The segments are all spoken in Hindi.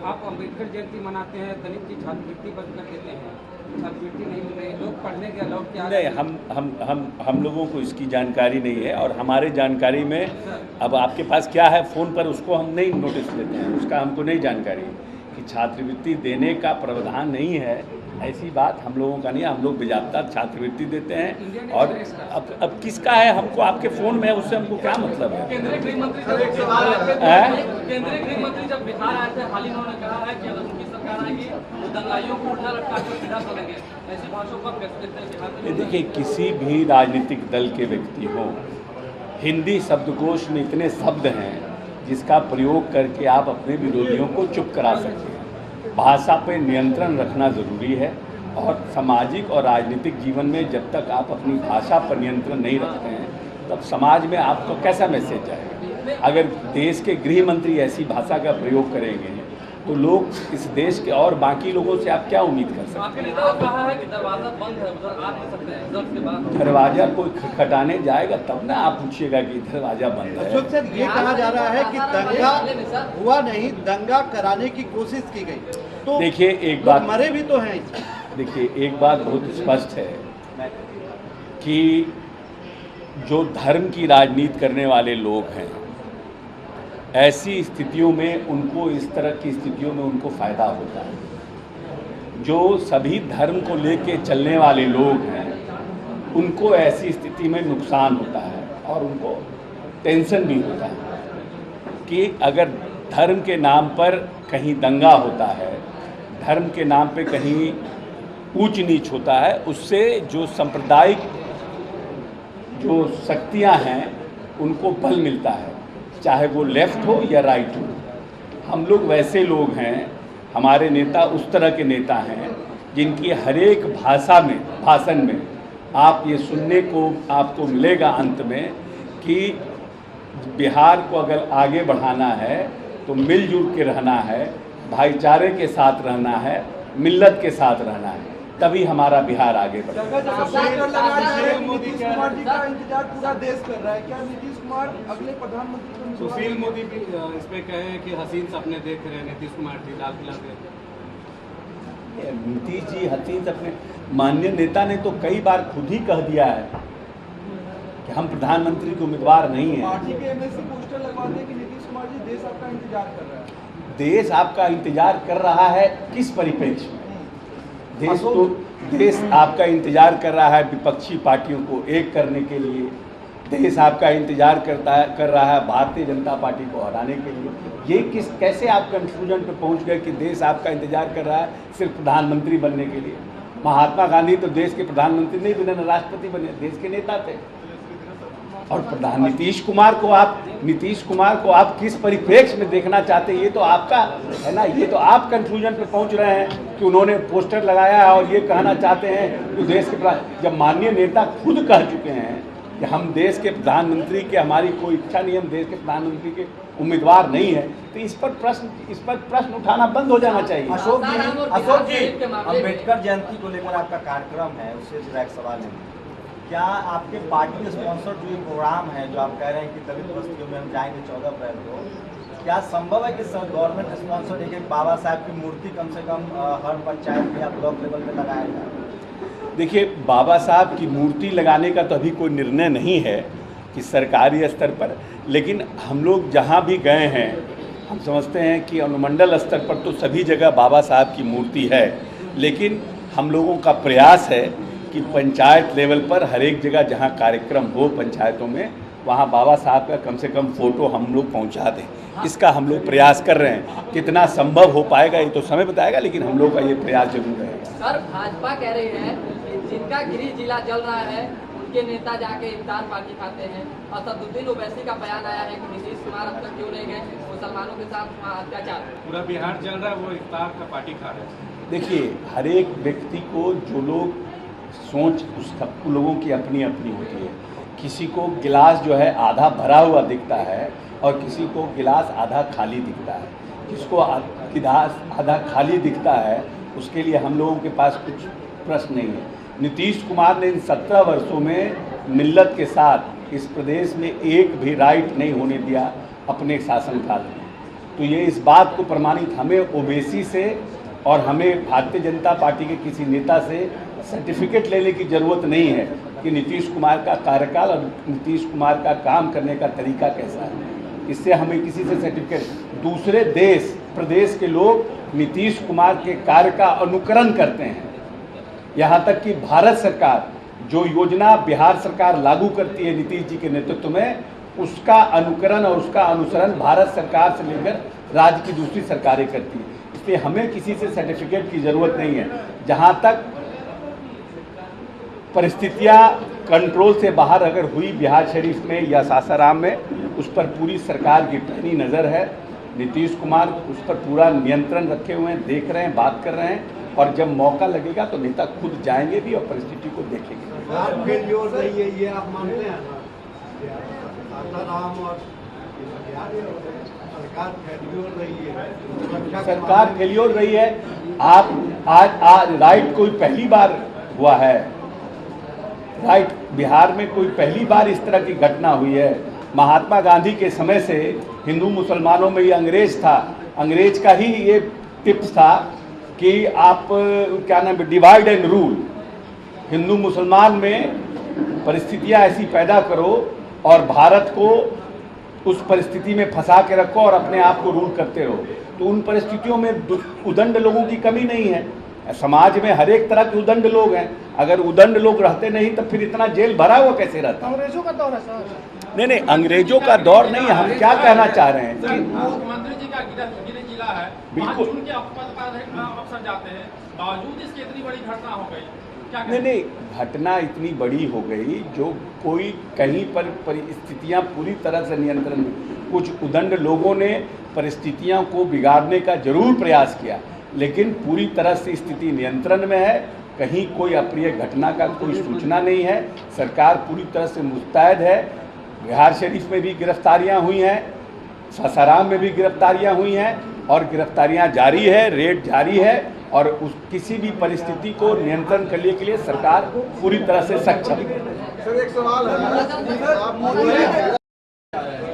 आप अम्बेडकर जयंती मनाते हैं, दलित की छात्रवृत्ति बंद कर देते हैं, छात्रवृत्ति नहीं मिल रही, लोग पढ़ने के अलाउड क्या नहीं, हम लोगों को इसकी जानकारी नहीं है। और हमारे जानकारी में अब आपके पास क्या है फ़ोन पर, उसको हम नहीं नोटिस लेते हैं, उसका हमको नहीं जानकारी कि छात्रवृत्ति देने का प्रावधान नहीं है। ऐसी बात हम लोगों का नहीं है। हम लोग बेजाबता छात्रवृत्ति देते हैं। और अब किसका है हमको, आपके फ़ोन में है, उससे हमको क्या मतलब है। केंद्रीय गृह मंत्री जब बिहार आए थे, हाल ही में उन्होंने कहा है कि अगर उनकी सरकार आएगी तो दंगाइयों को उठा रखा कर सीधा करेंगे। ऐसी भाषाओं पर व्यक्त करते हैं बिहार में। देखिए, किसी भी राजनीतिक दल के व्यक्ति हो, हिंदी शब्दकोश में इतने शब्द हैं जिसका प्रयोग करके आप अपने विरोधियों को चुप करा सकते हैं। भाषा पर नियंत्रण रखना ज़रूरी है। और सामाजिक और राजनीतिक जीवन में जब तक आप अपनी भाषा पर नियंत्रण नहीं रखते हैं तब समाज में आपको कैसा मैसेज जाएगा। अगर देश के गृह मंत्री ऐसी भाषा का प्रयोग करेंगे तो लोग इस देश के और बाकी लोगों से आप क्या उम्मीद कर सकते हैं। आपके नेता ने कहा है कि दरवाजा बंद है, उधर आ नहीं सकते हैं रिजल्ट के बाद। दरवाजा कोई खटखटाने जाएगा तब ना आप पूछिएगा कि दरवाजा बंद है। अशोक सर, ये कहा जा रहा है कि दंगा हुआ नहीं, दंगा कराने की कोशिश की गई। तो देखिए, एक बात मरे भी तो हैं इसमें। देखिए, एक बात बहुत स्पष्ट है कि जो धर्म की राजनीति करने वाले लोग हैं, ऐसी स्थितियों में उनको, इस तरह की स्थितियों में उनको फ़ायदा होता है। जो सभी धर्म को लेके चलने वाले लोग हैं उनको ऐसी स्थिति में नुकसान होता है और उनको टेंशन भी होता है कि अगर धर्म के नाम पर कहीं दंगा होता है, धर्म के नाम पे कहीं ऊंच नीच होता है, उससे जो सांप्रदायिक जो शक्तियां हैं उनको बल मिलता है, चाहे वो लेफ्ट हो या राइट हो। हम लोग वैसे लोग हैं, हमारे नेता उस तरह के नेता हैं जिनकी हर एक भाषण में आप ये सुनने को आपको मिलेगा अंत में कि बिहार को अगर आगे बढ़ाना है तो मिलजुल के रहना है, भाईचारे के साथ रहना है, मिल्लत के साथ रहना है, तभी हमारा बिहार आगे बढ़ेगा। नीतीश कुमार जी का इंतजार पूरा देश कर रहा है, क्या नीतीश कुमार अगले प्रधानमंत्री? सुशील मोदी भी इसमें कहे हैं कि हसीन सपने देख रहे हैं नीतीश कुमार जी लाल किला पे। नीतीश जी हसीन सपने, माननीय नेता ने तो कई बार खुद ही कह दिया है कि हम प्रधानमंत्री के उम्मीदवार नहीं हैं। पार्टी के एमएलसी पोस्टर लगवाते हैं कि नीतीश कुमार जी देश आपका इंतजार कर रहा है। देश आपका इंतजार कर रहा है किस परिप्रेक्ष्य में? देश आपका इंतजार कर रहा है विपक्षी पार्टियों को एक करने के लिए। देश आपका इंतजार कर रहा है भारतीय जनता पार्टी को हराने के लिए। ये कैसे आप कंक्लूजन पे पहुंच गए कि देश आपका इंतजार कर रहा है सिर्फ प्रधानमंत्री बनने के लिए? महात्मा गांधी तो देश के प्रधानमंत्री नहीं बने, न राष्ट्रपति बने, देश के नेता थे। और नीतीश कुमार को आप किस परिप्रेक्ष्य में देखना चाहते हैं, ये तो आपका है ना। ये तो आप कंक्लूजन पे पहुंच रहे हैं कि उन्होंने पोस्टर लगाया है और ये कहना चाहते हैं कि देश के, जब माननीय नेता खुद कह चुके हैं कि हम देश के प्रधानमंत्री के, हमारी कोई इच्छा नहीं, हम देश के प्रधानमंत्री के उम्मीदवार नहीं है, तो इस पर प्रश्न उठाना बंद हो जाना चाहिए। अशोक जी, अम्बेडकर जयंती को लेकर आपका कार्यक्रम है, उससे जुड़ा एक सवाल है, क्या आपके पार्टी स्पॉन्सर जो प्रोग्राम है जो आप कह रहे हैं कि दलित बस्तियों में हम जाएंगे 14 अप्रैल को, क्या संभव है कि गवर्नमेंट स्पॉन्सर एक बाबा साहब की मूर्ति कम से कम हर पंचायत या ब्लॉक लेवल पे लगाया जाए? देखिए, बाबा साहब की मूर्ति लगाने का तो अभी कोई निर्णय नहीं है कि सरकारी स्तर पर, लेकिन हम लोग जहाँ भी गए हैं हम समझते हैं कि अनुमंडल स्तर पर तो सभी जगह बाबा साहब की मूर्ति है। लेकिन हम लोगों का प्रयास है कि पंचायत लेवल पर हर एक जगह जहाँ कार्यक्रम हो पंचायतों में, वहाँ बाबा साहब का कम से कम फ़ोटो हम लोग पहुँचा दें। इसका हम लोग प्रयास कर रहे हैं। कितना संभव हो पाएगा ये तो समय बताएगा, लेकिन हम लोग का ये प्रयास जरूर रहेगा। सर, भाजपा कह रही है कि जिनका गृह जिला जल रहा है उनके नेता जाके इफ्तार पार्टी खाते हैं। असदुद्दीन ओवैसी का बयान आया है कि नीतीश कुमार अब तक क्यों नहीं गए, मुसलमानों के साथ अत्याचार, पूरा बिहार जल रहा है, वो इफ्तार का पार्टी खा रहे हैं। देखिए, हर एक व्यक्ति को जो लोग सोच, उस सब लोगों की अपनी अपनी होती है। किसी को गिलास जो है आधा भरा हुआ दिखता है और किसी को गिलास आधा खाली दिखता है। जिसको गिलास आधा खाली दिखता है उसके लिए हम लोगों के पास कुछ प्रश्न नहीं है। नीतीश कुमार ने इन 17 वर्षों में मिल्लत के साथ इस प्रदेश में एक भी राइट नहीं होने दिया अपने शासनकाल में। तो ये इस बात को प्रमाणित हमें ओवैसी से और हमें भारतीय जनता पार्टी के किसी नेता से सर्टिफिकेट लेने की ज़रूरत नहीं है कि नीतीश कुमार का कार्यकाल और नीतीश कुमार का काम करने का तरीका कैसा है। इससे हमें किसी से सर्टिफिकेट, दूसरे देश प्रदेश के लोग नीतीश कुमार के कार्य का अनुकरण करते हैं। यहाँ तक कि भारत सरकार जो योजना बिहार सरकार लागू करती है नीतीश जी के नेतृत्व में, उसका अनुकरण और उसका अनुसरण भारत सरकार से लेकर राज्य की दूसरी सरकारें करती है। इसलिए हमें किसी से सर्टिफिकेट की ज़रूरत नहीं है। जहाँ तक परिस्थितियाँ कंट्रोल से बाहर अगर हुई बिहार शरीफ में या सासाराम में, उस पर पूरी सरकार की पैनी नज़र है। नीतीश कुमार उस पर पूरा नियंत्रण रखे हुए हैं, देख रहे हैं, बात कर रहे हैं, और जब मौका लगेगा तो नेता खुद जाएंगे भी और परिस्थिति को देखेंगे। सरकार फेल्योर रही है, ये आप मानते हैं ना? सासाराम और सरकार फेल्योर रही है, सरकार फेल्योर रही है। आप आज राइट कोई पहली बार हुआ है, राइट बिहार में कोई पहली बार इस तरह की घटना हुई है। महात्मा गांधी के समय से हिंदू मुसलमानों में ये अंग्रेज था, अंग्रेज का ही ये टिप्स था कि आप क्या नाम है, डिवाइड एंड रूल। हिंदू मुसलमान में परिस्थितियां ऐसी पैदा करो और भारत को उस परिस्थिति में फंसा के रखो और अपने आप को रूल करते रहो। तो उन परिस्थितियों में उदंड लोगों की कमी नहीं है। समाज में हर एक तरह के उदंड लोग हैं। अगर उदंड लोग रहते नहीं तो फिर इतना जेल भरा हुआ कैसे रहता? अंग्रेजों का दौर है सर। नहीं, अंग्रेजों का दौर नहीं है। हम क्या कहना चाह रहे हैं कि मुख्यमंत्री जी का गिरिडीह जिला है, बिल्कुल। वहाँ चुन के अफसर जाते हैं, बावजूद इसकी इतनी बड़ी घटना हो गई। क्या नहीं, घटना इतनी बड़ी हो गई जो कोई कहीं पर परिस्थितियां पूरी तरह से नियंत्रण में, कुछ उदंड लोगों ने परिस्थितियों को बिगाड़ने का जरूर प्रयास किया, लेकिन पूरी तरह से स्थिति नियंत्रण में है। कहीं कोई अप्रिय घटना का कोई सूचना नहीं है। सरकार पूरी तरह से मुस्तैद है। बिहार शरीफ में भी गिरफ्तारियां हुई हैं, सासाराम में भी गिरफ्तारियां हुई हैं और गिरफ्तारियां जारी है, रेड जारी है, और उस किसी भी परिस्थिति को नियंत्रण करने के लिए सरकार पूरी तरह से सक्षम है। सर एक सवाल है,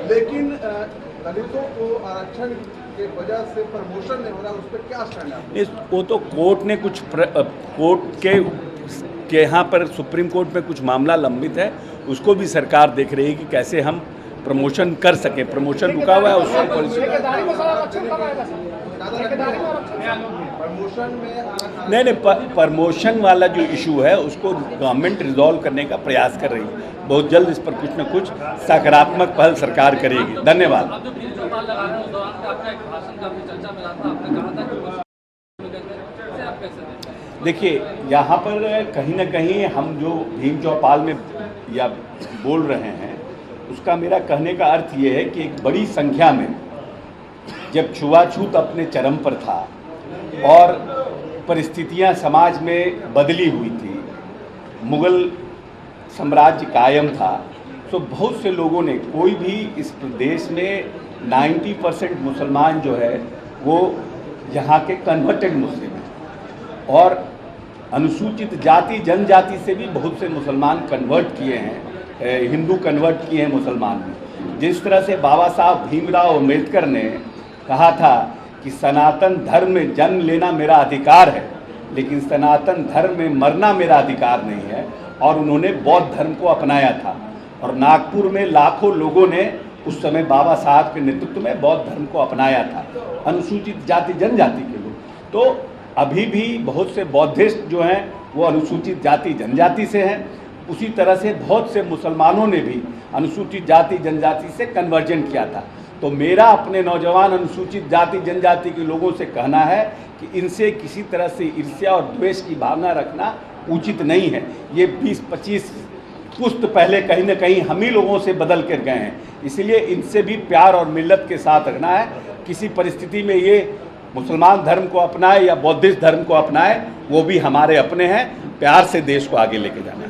लेकिन दलितों को आरक्षण के वजह से प्रमोशन नहीं हो रहा, उस पर क्या स्टैंड है? वो तो कोर्ट ने कुछ कोर्ट के यहाँ पर सुप्रीम कोर्ट में कुछ मामला लंबित है, उसको भी सरकार देख रही है कि कैसे हम प्रमोशन कर सके। प्रमोशन रुका हुआ है, उसको नहीं, प्रमोशन वाला जो इशू है उसको गवर्नमेंट रिजॉल्व करने का प्रयास कर रही है। बहुत जल्द इस पर कुछ न कुछ सकारात्मक पहल सरकार करेगी। धन्यवाद। आप जो भीड़ चौपाल लगा रहे हैं उस दौरान आपका एक भाषण काफी चर्चा में रहा था, आपने कहा था कि आप कैसे देखते हैं? देखिए, यहाँ पर कहीं ना कहीं हम जो भीम चौपाल में या बोल रहे हैं, उसका मेरा कहने का अर्थ ये है कि एक बड़ी संख्या में जब छुआछूत अपने चरम पर था और परिस्थितियां समाज में बदली हुई थी, मुगल साम्राज्य कायम था, तो बहुत से लोगों ने, कोई भी इस प्रदेश में 90% मुसलमान जो है वो यहाँ के कन्वर्टेड मुस्लिम हैं, और अनुसूचित जाति जनजाति से भी बहुत से मुसलमान कन्वर्ट किए हैं, हिंदू कन्वर्ट किए हैं मुसलमान में। जिस तरह से बाबा साहब भीमराव अम्बेडकर ने कहा था कि सनातन धर्म में जन्म लेना मेरा अधिकार है, लेकिन सनातन धर्म में मरना मेरा अधिकार नहीं है, और उन्होंने बौद्ध धर्म को अपनाया था, और नागपुर में लाखों लोगों ने उस समय बाबा साहब के नेतृत्व में बौद्ध धर्म को अपनाया था, अनुसूचित जाति जनजाति के लोग। तो अभी भी बहुत से बौद्धिस्ट जो हैं वो अनुसूचित जाति जनजाति से हैं। उसी तरह से बहुत से मुसलमानों ने भी अनुसूचित जाति जनजाति से कन्वर्जन किया था। तो मेरा अपने नौजवान अनुसूचित जाति जनजाति के लोगों से कहना है कि इनसे किसी तरह से ईर्ष्या और द्वेष की भावना रखना उचित नहीं है। ये 20-25 पुश्त पहले कहीं ना कहीं हम ही लोगों से बदल कर गए हैं, इसलिए इनसे भी प्यार और मिल्लत के साथ रखना है। किसी परिस्थिति में ये मुसलमान धर्म को अपनाए या बौद्धिस्ट धर्म को अपनाए, वो भी हमारे अपने हैं। प्यार से देश को आगे लेके जाना है।